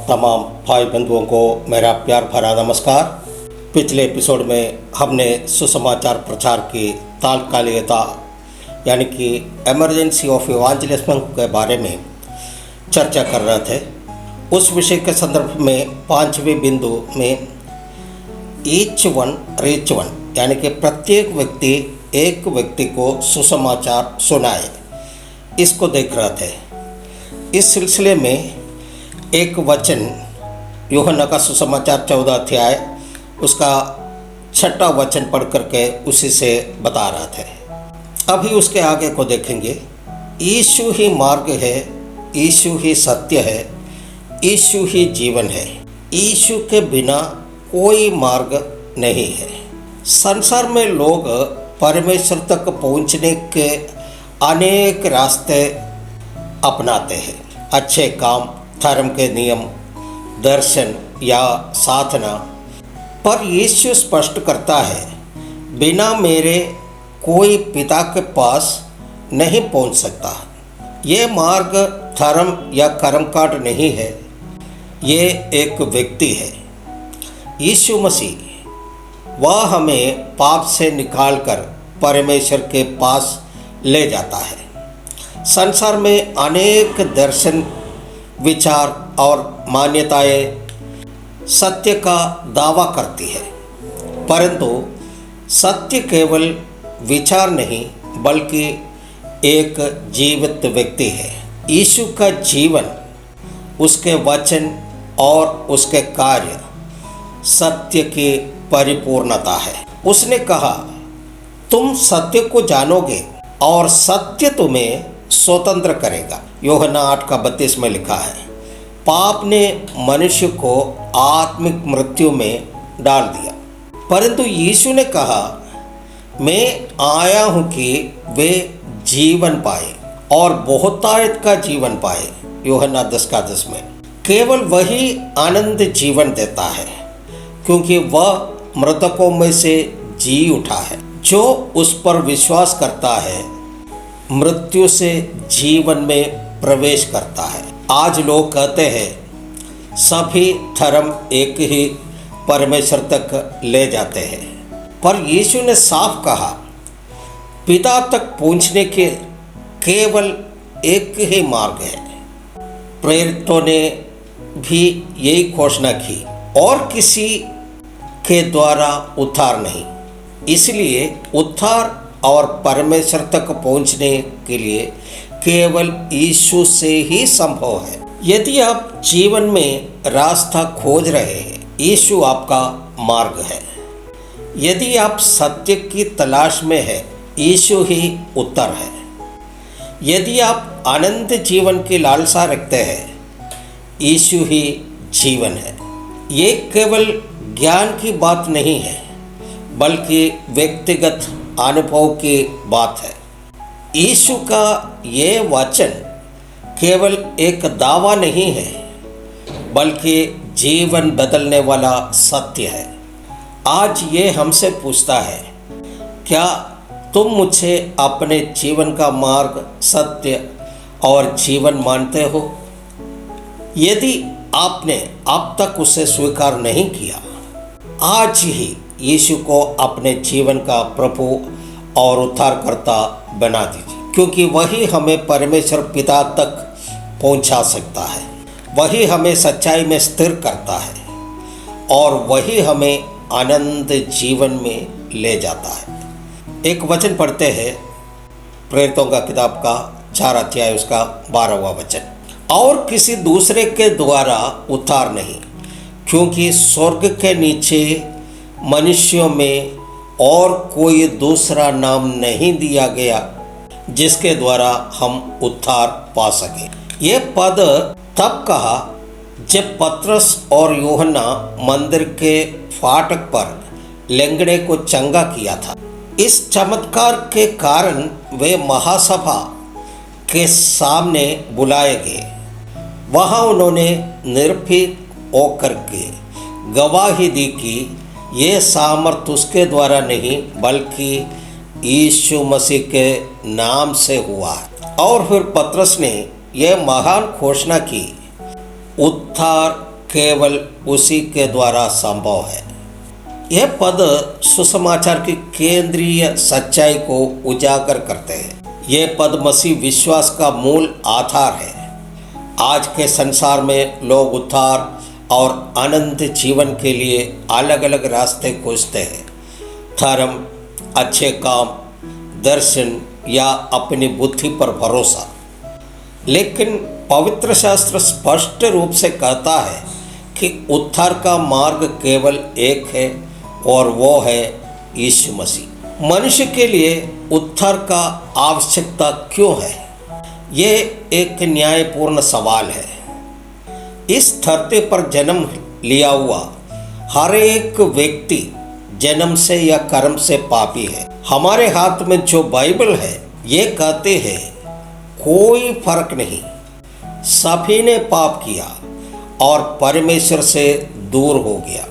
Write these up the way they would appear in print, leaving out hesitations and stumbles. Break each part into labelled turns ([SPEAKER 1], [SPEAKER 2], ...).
[SPEAKER 1] तमाम भाई बंधुओं को मेरा प्यार भरा नमस्कार। पिछले एपिसोड में हमने सुसमाचार प्रचार की तात्कालिकता यानी कि इमरजेंसी ऑफ इवांजलिज्म के बारे में चर्चा कर रहे थे। उस विषय के संदर्भ में 5वें बिंदु में ईच वन रीच वन यानी कि प्रत्येक व्यक्ति एक व्यक्ति को सुसमाचार सुनाए, इसको देख रहे थे। इस सिलसिले में एक वचन यूहन्ना का सुसमाचार 14 अध्याय उसका 6वां वचन पढ़ करके उसी से बता रहा थे। अभी उसके आगे को देखेंगे। यीशु ही मार्ग है, यीशु ही सत्य है, यीशु ही जीवन है। यीशु के बिना कोई मार्ग नहीं है। संसार में लोग परमेश्वर तक पहुंचने के अनेक रास्ते अपनाते हैं। अच्छे काम, धर्म के नियम, दर्शन या साधना, पर यीशु स्पष्ट करता है, बिना मेरे कोई पिता के पास नहीं पहुंच सकता। ये मार्ग धर्म या कर्मकांड नहीं है, ये एक व्यक्ति है, यीशु मसीह। वह हमें पाप से निकालकर परमेश्वर के पास ले जाता है। संसार में अनेक दर्शन, विचार और मान्यताएं सत्य का दावा करती है, परंतु सत्य केवल विचार नहीं बल्कि एक जीवित व्यक्ति है। यीशु का जीवन, उसके वचन और उसके कार्य सत्य की परिपूर्णता है। उसने कहा, तुम सत्य को जानोगे और सत्य तुम्हें स्वतंत्र करेगा। यूहन्ना 8:32 में लिखा है। पाप ने मनुष्य को आत्मिक मृत्यु में डाल दिया, परंतु यीशु ने कहा, मैं आया हूँ कि वे जीवन पाए और बहुतायत का जीवन पाए। यूहन्ना 10:10 में। केवल वही आनंद जीवन देता है, क्योंकि वह मृतकों में से जी उठा है। जो उस पर विश्वास करता है मृत्यु से जीवन में प्रवेश करता है। आज लोग कहते हैं सभी धर्म एक ही परमेश्वर तक ले जाते हैं, पर यीशु ने साफ कहा, पिता तक पहुंचने के केवल एक ही मार्ग है। प्रेरितों ने भी यही घोषणा की, और किसी के द्वारा उद्धार नहीं। इसलिए उद्धार और परमेश्वर तक पहुंचने के लिए केवल यीशु से ही संभव है। यदि आप जीवन में रास्ता खोज रहे हैं, यीशु आपका मार्ग है। यदि आप सत्य की तलाश में हैं, यीशु ही उत्तर है। यदि आप अनंत जीवन की लालसा रखते हैं, यीशु ही जीवन है। ये केवल ज्ञान की बात नहीं है, बल्कि व्यक्तिगत अनुभव की बात है। यीशु का ये वचन केवल एक दावा नहीं है, बल्कि जीवन बदलने वाला सत्य है। आज ये हमसे पूछता है, क्या तुम मुझे अपने जीवन का मार्ग, सत्य और जीवन मानते हो? यदि आपने अब तक उसे स्वीकार नहीं किया, आज ही यीशु को अपने जीवन का प्रभु और उद्धारकर्ता बना दीजिए, क्योंकि वही हमें परमेश्वर पिता तक पहुंचा सकता है। वही हमें सच्चाई में स्थिर करता है और वही हमें आनंद जीवन में ले जाता है। एक वचन पढ़ते हैं, प्रेरितों का किताब का 4 अध्याय उसका 12वां वचन। और किसी दूसरे के द्वारा उद्धार नहीं, क्योंकि स्वर्ग के नीचे मनुष्यों में और कोई दूसरा नाम नहीं दिया गया जिसके द्वारा हम उद्धार पा सके। ये पद तब कहा जब पतरस और यूहन्ना मंदिर के फाटक पर लंगड़े को चंगा किया था। इस चमत्कार के कारण वे महासभा के सामने बुलाए गए। वहाँ उन्होंने निर्भीक होकर के गवाही दी कि ये सामर्थ उसके द्वारा नहीं बल्कि यीशु मसीह के नाम से हुआ है। और फिर पतरस ने यह महान घोषणा की, उद्धार केवल उसी के द्वारा संभव है। यह पद सुसमाचार की केंद्रीय सच्चाई को उजागर करते हैं। यह पद मसीह विश्वास का मूल आधार है। आज के संसार में लोग उद्धार और अनंत जीवन के लिए अलग अलग रास्ते खोजते हैं। धर्म, अच्छे काम, दर्शन या अपनी बुद्धि पर भरोसा। लेकिन पवित्र शास्त्र स्पष्ट रूप से कहता है कि उद्धार का मार्ग केवल एक है और वो है यीशु मसीह। मनुष्य के लिए उद्धार का आवश्यकता क्यों है? ये एक न्यायपूर्ण सवाल है। इस धरती पर जन्म लिया हुआ हर एक व्यक्ति जन्म से या कर्म से पापी है। हमारे हाथ में जो बाइबल है ये कहते हैं कोई फर्क नहीं, सभी ने पाप किया और परमेश्वर से दूर हो गया।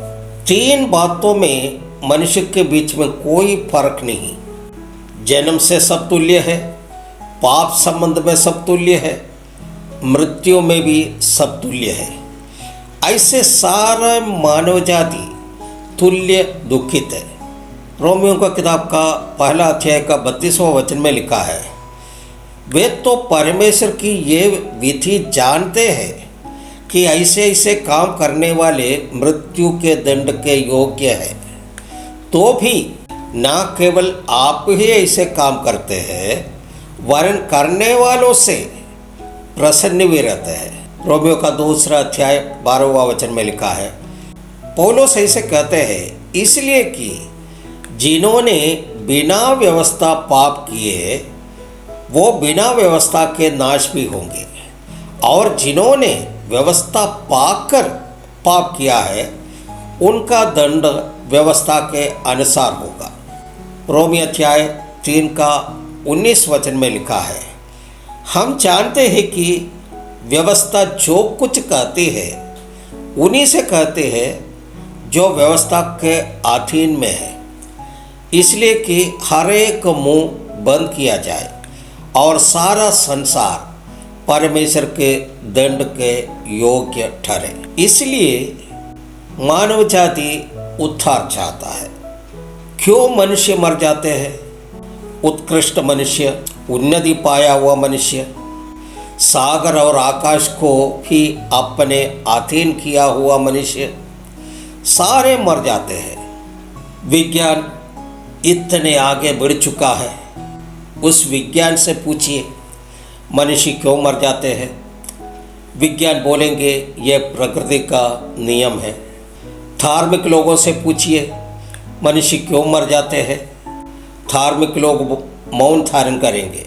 [SPEAKER 1] तीन बातों में मनुष्य के बीच में कोई फर्क नहीं। जन्म से सब तुल्य है, पाप संबंध में सब तुल्य है, मृत्यु में भी सब तुल्य है। ऐसे सारा मानव जाति तुल्य दुखित है। रोमियो का किताब का पहला अध्याय का 32वां वचन में लिखा है, वे तो परमेश्वर की ये विधि जानते हैं कि ऐसे ऐसे काम करने वाले मृत्यु के दंड के योग्य है, तो भी ना केवल आप ही ऐसे काम करते हैं वरन करने वालों से प्रसन्न भी रहते हैं। रोमियो का दूसरा अध्याय 12वां वचन में लिखा है, पौलुस ऐसे कहते हैं, इसलिए कि जिन्होंने बिना व्यवस्था पाप किए वो बिना व्यवस्था के नाश भी होंगे, और जिन्होंने व्यवस्था पाकर पाप किया है उनका दंड व्यवस्था के अनुसार होगा। रोमी अध्याय 3 का 19 वचन में लिखा है, हम जानते हैं कि व्यवस्था जो कुछ कहती है उन्हीं से कहते हैं जो व्यवस्था के अधीन में है, इसलिए कि हर एक मुंह बंद किया जाए और सारा संसार परमेश्वर के दंड के योग्य ठहरे। इसलिए मानव जाति उद्धार चाहता है। क्यों मनुष्य मर जाते हैं? उत्कृष्ट मनुष्य, उन्नति पाया हुआ मनुष्य, सागर और आकाश को भी अपने अधीन किया हुआ मनुष्य, सारे मर जाते हैं। विज्ञान इतने आगे बढ़ चुका है, उस विज्ञान से पूछिए मनुष्य क्यों मर जाते हैं। विज्ञान बोलेंगे यह प्रकृति का नियम है। धार्मिक लोगों से पूछिए मनुष्य क्यों मर जाते हैं, धार्मिक लोग मौन धारण करेंगे।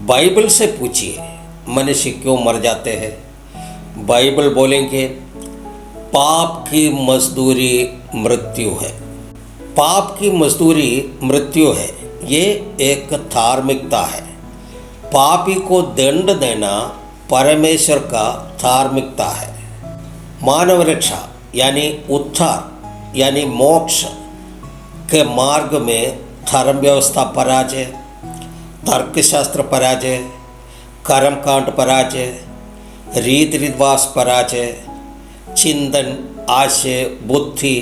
[SPEAKER 1] बाइबल से पूछिए मनुष्य क्यों मर जाते हैं, बाइबल बोलेंगे पाप की मजदूरी मृत्यु है। पाप की मजदूरी मृत्यु है, ये एक धार्मिकता है। पापी को दंड देना परमेश्वर का धार्मिकता है। मानव रक्षा यानी उद्धार यानी मोक्ष के मार्ग में धर्म व्यवस्था पराजय, तर्कशास्त्र पराजय, कर्मकांड पराजय, रीति रिवाज पराजय, चिंतन, आशय, बुद्धि,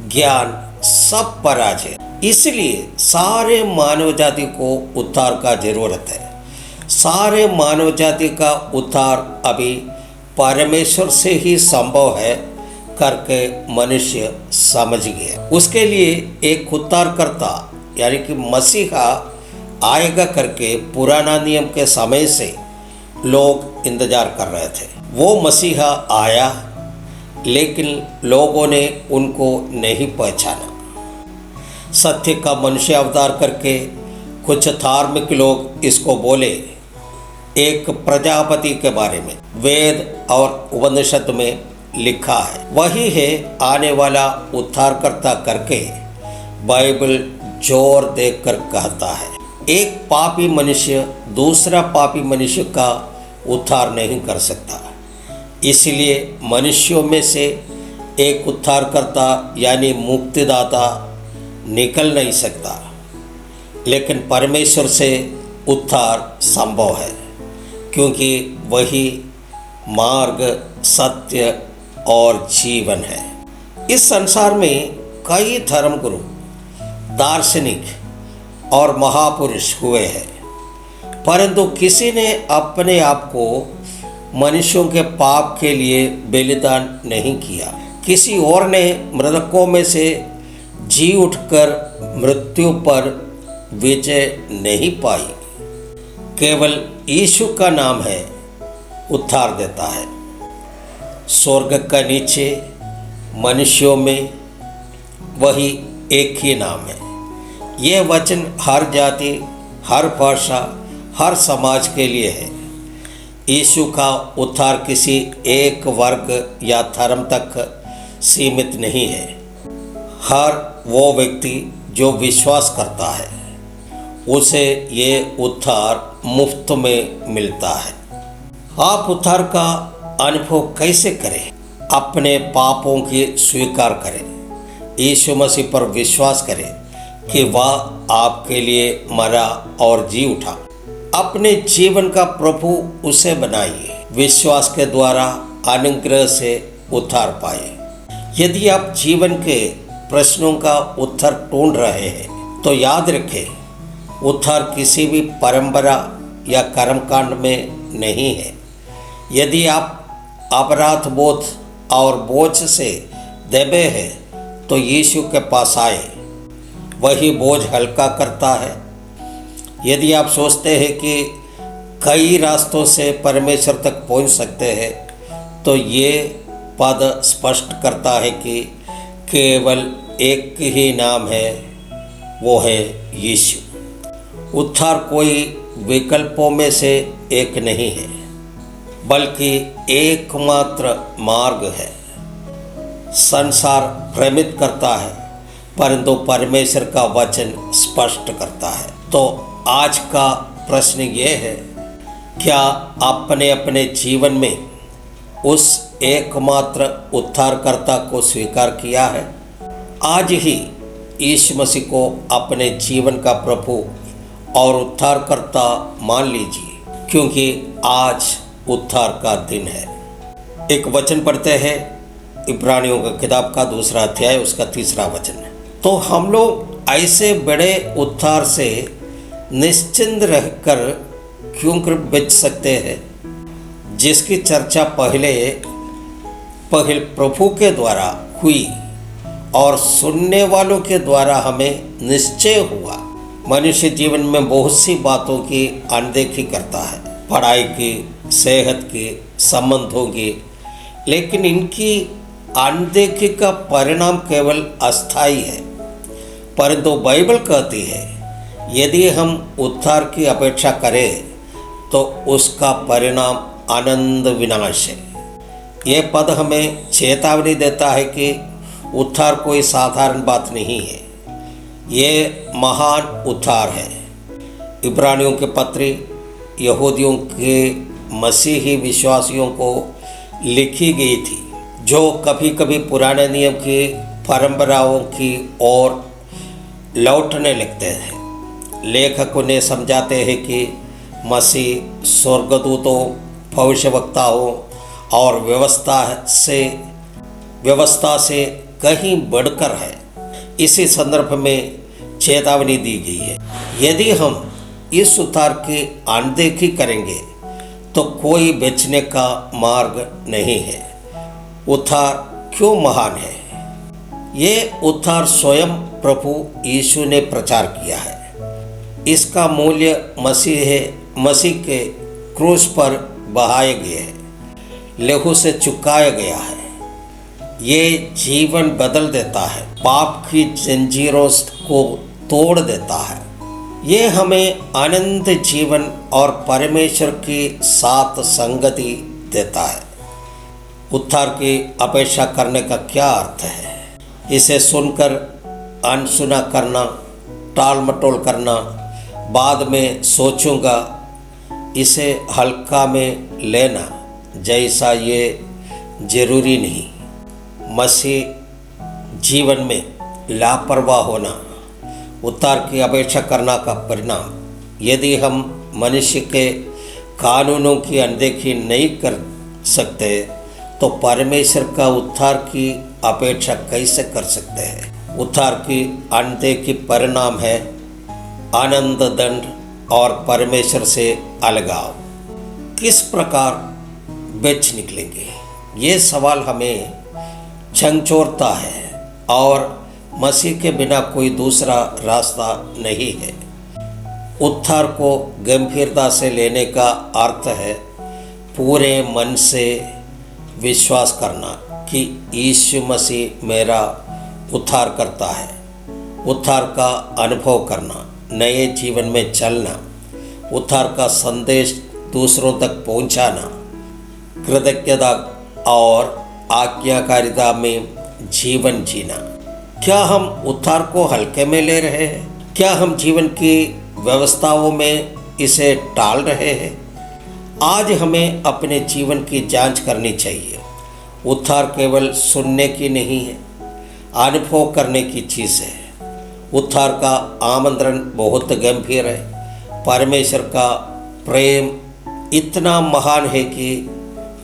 [SPEAKER 1] ज्ञान सब पराजय। इसलिए सारे मानव जाति को उद्धार का जरूरत है। सारे मानव जाति का उद्धार अभी परमेश्वर से ही संभव है करके मनुष्य समझ गया। उसके लिए एक उद्धारकर्ता यानी कि मसीहा आएगा करके पुराना नियम के समय से लोग इंतजार कर रहे थे। वो मसीहा आया लेकिन लोगों ने उनको नहीं पहचाना। सत्य का मनुष्य अवतार करके कुछ धार्मिक लोग इसको बोले। एक प्रजापति के बारे में वेद और उपनिषद में लिखा है, वही है आने वाला उद्धारकर्ता करके बाइबल जोर देकर कहता है। एक पापी मनुष्य दूसरा पापी मनुष्य का उद्धार नहीं कर सकता, इसलिए मनुष्यों में से एक उद्धारकर्ता यानी मुक्तिदाता निकल नहीं सकता। लेकिन परमेश्वर से उद्धार संभव है, क्योंकि वही मार्ग, सत्य और जीवन है। इस संसार में कई धर्मगुरु, दार्शनिक और महापुरुष हुए हैं, परंतु किसी ने अपने आप को मनुष्यों के पाप के लिए बलिदान नहीं किया। किसी और ने मृतकों में से जी उठकर मृत्यु पर विजय नहीं पाई। केवल यीशु का नाम है, उद्धार देता है। स्वर्ग का नीचे मनुष्यों में वही एक ही नाम है। यह वचन हर जाति, हर भाषा, हर समाज के लिए है। यीशु का उद्धार किसी एक वर्ग या धर्म तक सीमित नहीं है। हर वो व्यक्ति जो विश्वास करता है, उसे ये उद्धार मुफ्त में मिलता है। आप उद्धार का अनुभव कैसे करें? अपने पापों की स्वीकार करें, यीशु मसीह पर विश्वास करें कि वह आपके लिए मरा और जी उठा। अपने जीवन का प्रभु उसे बनाइए। विश्वास के द्वारा अनुग्रह से उद्धार पाए। यदि आप जीवन के प्रश्नों का उत्तर ढूंढ रहे हैं तो याद रखें, उद्धार किसी भी परंपरा या कर्मकांड में नहीं है। यदि आप अपराध बोध और बोझ से दबे हैं तो यीशु के पास आए, वही बोझ हल्का करता है। यदि आप सोचते हैं कि कई रास्तों से परमेश्वर तक पहुंच सकते हैं तो ये पद स्पष्ट करता है कि केवल एक ही नाम है, वो है यीशु। उद्धार कोई विकल्पों में से एक नहीं है, बल्कि एकमात्र मार्ग है। संसार भ्रमित करता है, परंतु परमेश्वर का वचन स्पष्ट करता है। तो आज का प्रश्न ये है, क्या आपने अपने जीवन में उस एकमात्र उद्धारकर्ता को स्वीकार किया है? आज ही यीशु मसीह को अपने जीवन का प्रभु और उद्धारकर्ता मान लीजिए, क्योंकि आज उद्धार का दिन है। एक वचन पढ़ते हैं, इब्रानियों की किताब का 2 अध्याय उसका 3 वचन है। तो हम लोग ऐसे बड़े उद्धार से निश्चिंत रहकर क्यों बच सकते हैं, जिसकी चर्चा पहले प्रभु के द्वारा हुई और सुनने वालों के द्वारा हमें निश्चय हुआ। मनुष्य जीवन में बहुत सी बातों की अनदेखी करता है, पढ़ाई की, सेहत की, संबंधों की, लेकिन इनकी अनदेखी का परिणाम केवल अस्थायी है। परंतु बाइबल कहती है, यदि हम उद्धार की अपेक्षा करें तो उसका परिणाम आनंद विनाश है। यह पद हमें चेतावनी देता है कि उद्धार कोई साधारण बात नहीं है, ये महान उद्धार है। इब्रानियों के पत्री यहूदियों के मसीही विश्वासियों को लिखी गई थी, जो कभी कभी पुराने नियम की परंपराओं की ओर लौटने लगते हैं। लेखक उन्हें समझाते हैं कि मसीह स्वर्गदूतों, भविष्यवक्ताओं और व्यवस्था से कहीं बढ़कर है। इसी संदर्भ में चेतावनी दी गई है, यदि हम इस उद्धार की अनदेखी करेंगे तो कोई बचने का मार्ग नहीं है। उद्धार क्यों महान है? ये उद्धार स्वयं प्रभु यीशु ने प्रचार किया है। इसका मूल्य मसीह के क्रूस पर बहाए गए हैं, लहू से चुकाया गया है। ये जीवन बदल देता है, पाप की जंजीरों को तोड़ देता है। ये हमें अनंत जीवन और परमेश्वर की साथ संगति देता है। उद्धार की अपेक्षा करने का क्या अर्थ है? इसे सुनकर अनसुना करना, टाल मटोल करना, बाद में सोचूंगा, इसे हल्का में लेना जैसा ये जरूरी नहीं। मसीह जीवन में लापरवाह होना, उद्धार की अपेक्षा करना का परिणाम। यदि हम मनुष्य के कानूनों की अनदेखी नहीं कर सकते तो परमेश्वर का उद्धार की अपेक्षा कैसे कर सकते हैं। उद्धार की अनदेखी परिणाम है आनंद दंड और परमेश्वर से अलगाव। किस प्रकार बच निकलेंगे, ये सवाल हमें झंझोरता है और मसीह के बिना कोई दूसरा रास्ता नहीं है। उद्धार को गंभीरता से लेने का अर्थ है पूरे मन से विश्वास करना कि यीशु मसीह मेरा उद्धार करता है, उद्धार का अनुभव करना, नए जीवन में चलना, उद्धार का संदेश दूसरों तक पहुंचाना, कृतज्ञता और आज्ञाकारिता में जीवन जीना। क्या हम उद्धार को हल्के में ले रहे हैं? क्या हम जीवन की व्यवस्थाओं में इसे टाल रहे हैं? आज हमें अपने जीवन की जांच करनी चाहिए। उद्धार केवल सुनने की नहीं है, अनुभव करने की चीज़ है। उद्धार का आमंत्रण बहुत गंभीर है। परमेश्वर का प्रेम इतना महान है कि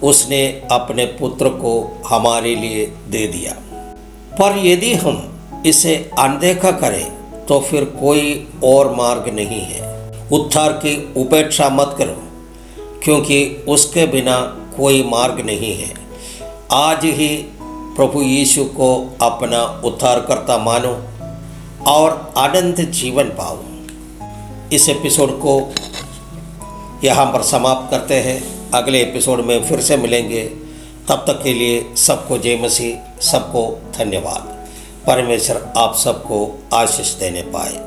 [SPEAKER 1] उसने अपने पुत्र को हमारे लिए दे दिया। पर यदि हम इसे अनदेखा करें तो फिर कोई और मार्ग नहीं है। उद्धार की उपेक्षा मत करो, क्योंकि उसके बिना कोई मार्ग नहीं है। आज ही प्रभु यीशु को अपना उद्धारकर्ता मानो और आनंद जीवन पाओ। इस एपिसोड को यहाँ पर समाप्त करते हैं। अगले एपिसोड में फिर से मिलेंगे। तब तक के लिए सबको जय मसीह, सबको धन्यवाद। परमेश्वर आप सबको आशीष देने पाए।